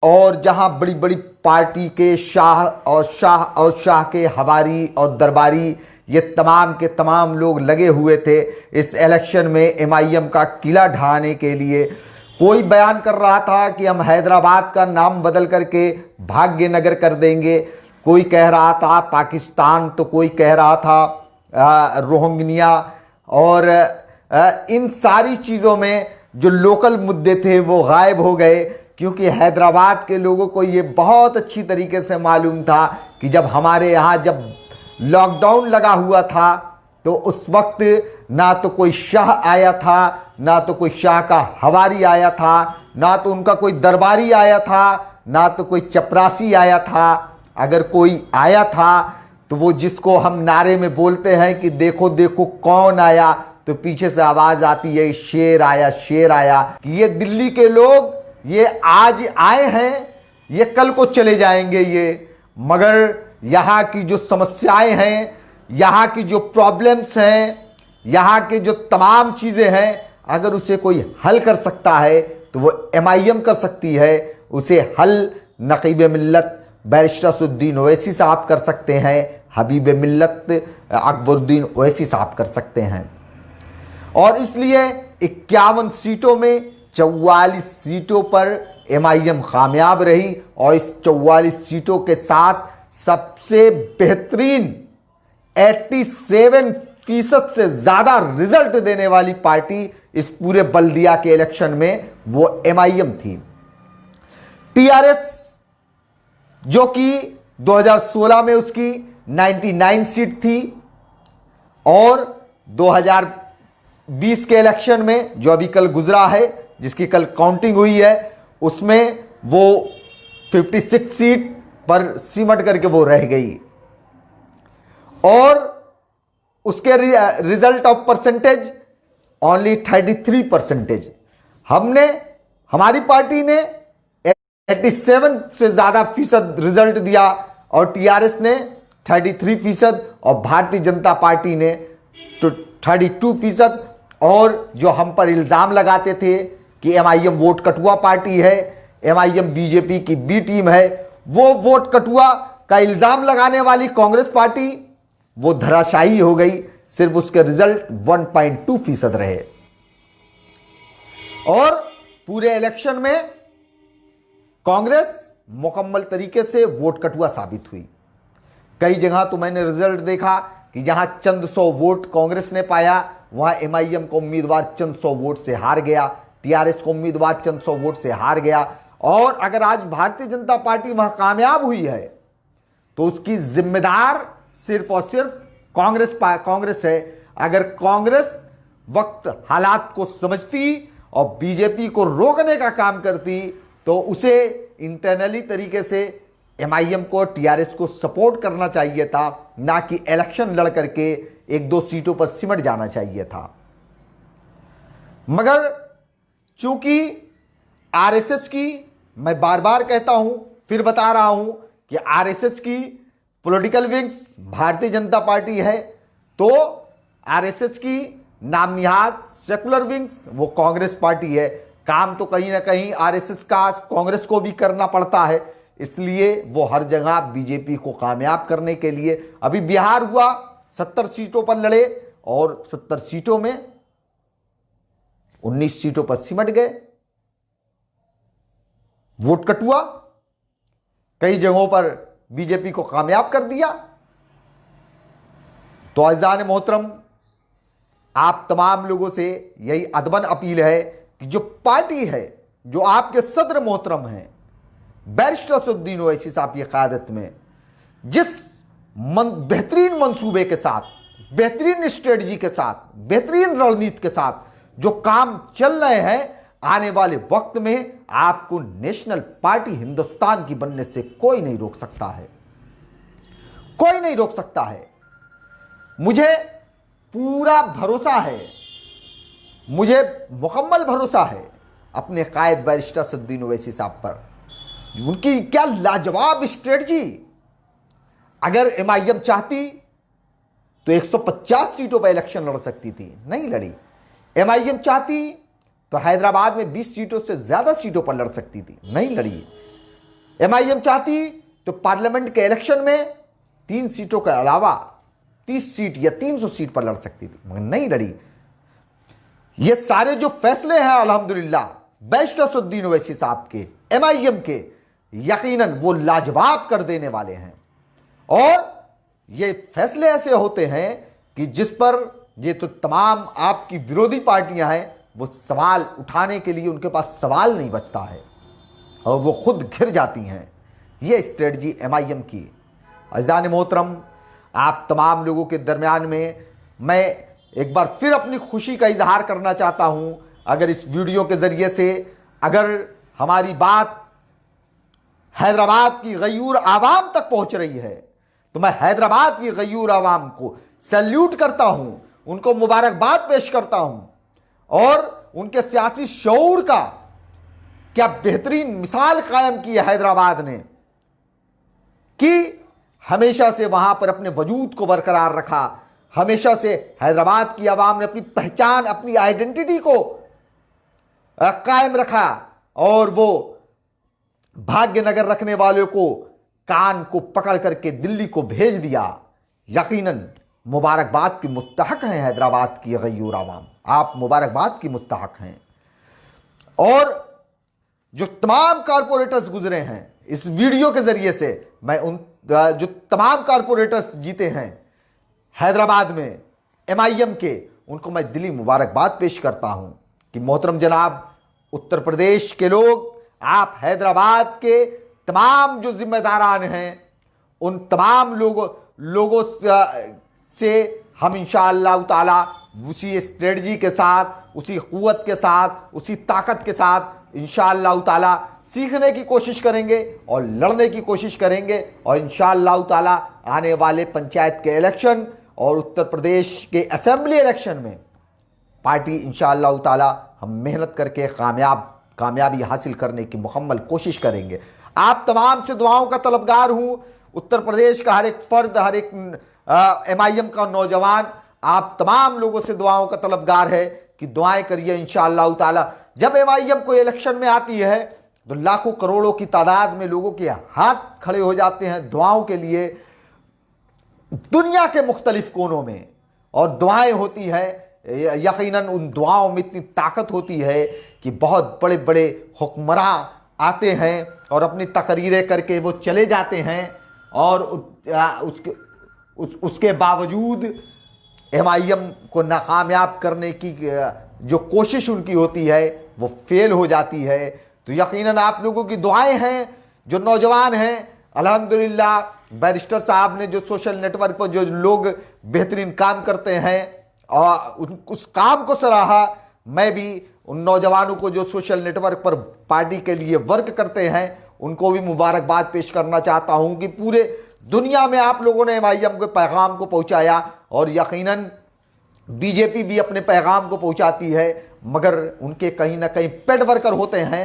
और जहां बड़ी बड़ी पार्टी के शाह के हवारी और दरबारी ये तमाम के तमाम लोग लगे हुए थे इस इलेक्शन में एमआईएम का किला ढहाने के लिए। कोई बयान कर रहा था कि हम हैदराबाद का नाम बदल करके भाग्यनगर कर देंगे, कोई कह रहा था पाकिस्तान, तो कोई कह रहा था रोहिंग्या। और इन सारी चीज़ों में जो लोकल मुद्दे थे वो गायब हो गए, क्योंकि हैदराबाद के लोगों को ये बहुत अच्छी तरीके से मालूम था कि जब हमारे यहाँ जब लॉकडाउन लगा हुआ था तो उस वक्त ना तो कोई शाह आया था, ना तो कोई शाह का हवारी आया था, ना तो उनका कोई दरबारी आया था, ना तो कोई चपरासी आया था। अगर कोई आया था तो वो जिसको हम नारे में बोलते हैं कि देखो देखो कौन आया, तो पीछे से आवाज़ आती है शेर आया शेर आया। कि ये दिल्ली के लोग ये आज आए हैं, ये कल को चले जाएंगे ये, मगर यहाँ की जो समस्याएं हैं, यहाँ की जो प्रॉब्लम्स हैं, यहाँ के जो तमाम चीज़ें हैं, अगर उसे कोई हल कर सकता है तो वो एमआईएम कर सकती है। उसे हल नकीब मिल्लत बैरिस्टर असदुद्दीन ओवैसी साहब कर सकते हैं, हबीब मिल्लत अकबरुद्दीन ओवैसी साहब कर सकते हैं। और इसलिए 51 सीटों में 44 सीटों पर एमआईएम कामयाब रही और इस 44 सीटों के साथ सबसे बेहतरीन 87% से ज़्यादा रिजल्ट देने वाली पार्टी इस पूरे बल्दिया के इलेक्शन में वो एमआईएम थी। टीआरएस जो कि 2016 में उसकी 99 सीट थी और 2020 के इलेक्शन में जो अभी कल गुजरा है, जिसकी कल काउंटिंग हुई है, उसमें वो 56 सीट पर सिमट करके वो रह गई और उसके रिजल्ट ऑफ परसेंटेज ओनली 33%। हमारी पार्टी ने 87 से ज़्यादा फीसद रिजल्ट दिया और टीआरएस ने 33% और भारतीय जनता पार्टी ने 32%। और जो हम पर इल्ज़ाम लगाते थे कि एमआईएम वोट कटुआ पार्टी है, एमआईएम बीजेपी की बी टीम है, वो वोट कटुआ का इल्ज़ाम लगाने वाली कांग्रेस पार्टी वो धराशायी हो गई। सिर्फ उसके रिजल्ट 1.2% रहे और पूरे इलेक्शन में कांग्रेस मुकम्मल तरीके से वोट कटुआ साबित हुई। कई जगह तो मैंने रिजल्ट देखा कि जहां चंद 100 वोट कांग्रेस ने पाया, वहां एमआईएम को उम्मीदवार चंद 100 वोट से हार गया, टीआरएस को उम्मीदवार चंद 100 वोट से हार गया। और अगर आज भारतीय जनता पार्टी वहां कामयाब हुई है तो उसकी जिम्मेदार सिर्फ और सिर्फ कांग्रेस है। अगर कांग्रेस वक्त हालात को समझती और बीजेपी को रोकने का काम करती तो उसे इंटरनली तरीके से एमआईएम को टीआरएस को सपोर्ट करना चाहिए था, ना कि इलेक्शन लड़ करके 1-2 सीटों पर सिमट जाना चाहिए था। मगर चूंकि आरएसएस की, मैं बार बार कहता हूं, फिर बता रहा हूं कि आरएसएस की political wings Bharatiya Janata party है, तो आरएसएस की नाम निहाद सेकुलर विंग्स वो कांग्रेस पार्टी है। काम तो कहीं ना कहीं आरएसएस का कांग्रेस को भी करना पड़ता है, इसलिए वो हर जगह बीजेपी को कामयाब करने के लिए, अभी बिहार हुआ 70 सीटों पर लड़े और 70 सीटों में 19 सीटों पर सिमट गए, वोट कटुआ। कई जगहों पर बीजेपी को कामयाब कर दिया। तो अज़ीज़ान मोहतरम, आप तमाम लोगों से यही अदबन अपील है कि जो पार्टी है, जो आपके सदर मोहतरम हैं बैरिस्टर असदुद्दीन ओवैसी साहब की क़यादत में, जिस बेहतरीन मंसूबे के साथ, बेहतरीन स्ट्रेटजी के साथ, बेहतरीन रणनीति के साथ जो काम चल रहे हैं, आने वाले वक्त में आपको नेशनल पार्टी हिंदुस्तान की बनने से कोई नहीं रोक सकता है, कोई नहीं रोक सकता है। मुझे पूरा भरोसा है, मुझे मुकम्मल भरोसा है अपने कायद बैरिस्टर असदुद्दीन ओवैसी साहब पर। उनकी क्या लाजवाब स्ट्रेटजी। अगर एमआईएम चाहती तो 150 सीटों पर इलेक्शन लड़ सकती थी, नहीं लड़ी। एमआईएम चाहती तो हैदराबाद में 20 सीटों से ज्यादा सीटों पर लड़ सकती थी, नहीं लड़ी। एमआईएम चाहती तो पार्लियामेंट के इलेक्शन में 3 सीटों के अलावा 30 सीट या 300 सीट पर लड़ सकती थी, मगर नहीं लड़ी। ये सारे जो फैसले हैं अल्हम्दुलिल्लाह बैरिस्टर असदुद्दीन ओवैसी साहब के, एमआईएम के, यकीनन वो लाजवाब कर देने वाले हैं। और ये फैसले ऐसे होते हैं कि जिस पर ये तो तमाम आपकी विरोधी पार्टियां हैं वो सवाल उठाने के लिए उनके पास सवाल नहीं बचता है और वो खुद घिर जाती हैं। ये स्ट्रेटजी एमआईएम की। अज़ान मोहतरम, आप तमाम लोगों के दरमियान में मैं एक बार फिर अपनी खुशी का इजहार करना चाहता हूं। अगर इस वीडियो के ज़रिए से अगर हमारी बात हैदराबाद की गयूर आवाम तक पहुंच रही है तो मैं हैदराबाद की गयूर आवाम को सैल्यूट करता हूं, उनको मुबारकबाद पेश करता हूं और उनके सियासी शऊर का क्या बेहतरीन मिसाल कायम की है हैदराबाद ने कि हमेशा से वहां पर अपने वजूद को बरकरार रखा। हमेशा से हैदराबाद की आवाम ने अपनी पहचान, अपनी आइडेंटिटी को कायम रखा और वो भाग्यनगर रखने वालों को कान को पकड़ करके दिल्ली को भेज दिया। यकीनन मुबारकबाद की मुस्तहक हैं हैदराबाद की गयूर आवाम, आप मुबारकबाद की मुस्तहक हैं। और जो तमाम कारपोरेटर्स गुजरे हैं इस वीडियो के जरिए से, मैं उन जो तमाम कारपोरेटर्स जीते हैं हैदराबाद में एमआईएम के, उनको मैं दिली मुबारकबाद पेश करता हूं कि मोहतरम जनाब उत्तर प्रदेश के लोग, आप हैदराबाद के तमाम जो जिम्मेदारान हैं उन तमाम लोगों से हम इंशाअल्लाह ताला उसी स्ट्रेटजी के साथ, उसी क़ुव्वत के साथ, उसी ताकत के साथ इंशाअल्लाह ताला सीखने की कोशिश करेंगे और लड़ने की कोशिश करेंगे। और इंशाअल्लाह ताला आने वाले पंचायत के इलेक्शन और उत्तर प्रदेश के असेंबली इलेक्शन में पार्टी इंशाअल्लाह ताला हम मेहनत करके कामयाबी हासिल करने की मुकम्मल कोशिश करेंगे। आप तमाम से दुआओं का तलबगार हूँ। उत्तर प्रदेश का हर एक फर्द, हर एक एमआईएम का नौजवान, आप तमाम लोगों से दुआओं का तलबगार है कि दुआएं करिए। इंशाअल्लाह ताला जब एमआईएम कोई इलेक्शन में आती है तो लाखों करोड़ों की तादाद में लोगों के हाथ खड़े हो जाते हैं दुआओं के लिए दुनिया के मुख्तलिफ कोनों में, और दुआएं होती है। यकीनन उन दुआओं में इतनी ताकत होती है कि बहुत बड़े बड़े हुक्मरान आते हैं और अपनी तकरीरें करके वो चले जाते हैं और उसके बावजूद एमआईएम को नाकामयाब करने की जो कोशिश उनकी होती है वो फेल हो जाती है। तो यकीनन आप लोगों की दुआएं हैं। जो नौजवान हैं अल्हम्दुलिल्लाह, बैरिस्टर साहब ने जो सोशल नेटवर्क पर जो लोग बेहतरीन काम करते हैं और उस काम को सराहा। मैं भी उन नौजवानों को जो सोशल नेटवर्क पर पार्टी के लिए वर्क करते हैं उनको भी मुबारकबाद पेश करना चाहता हूं कि पूरे दुनिया में आप लोगों ने एमआईएम के पैगाम को पहुंचाया और यकीनन बीजेपी भी अपने पैगाम को पहुंचाती है, मगर उनके कहीं ना कहीं पेड वर्कर होते हैं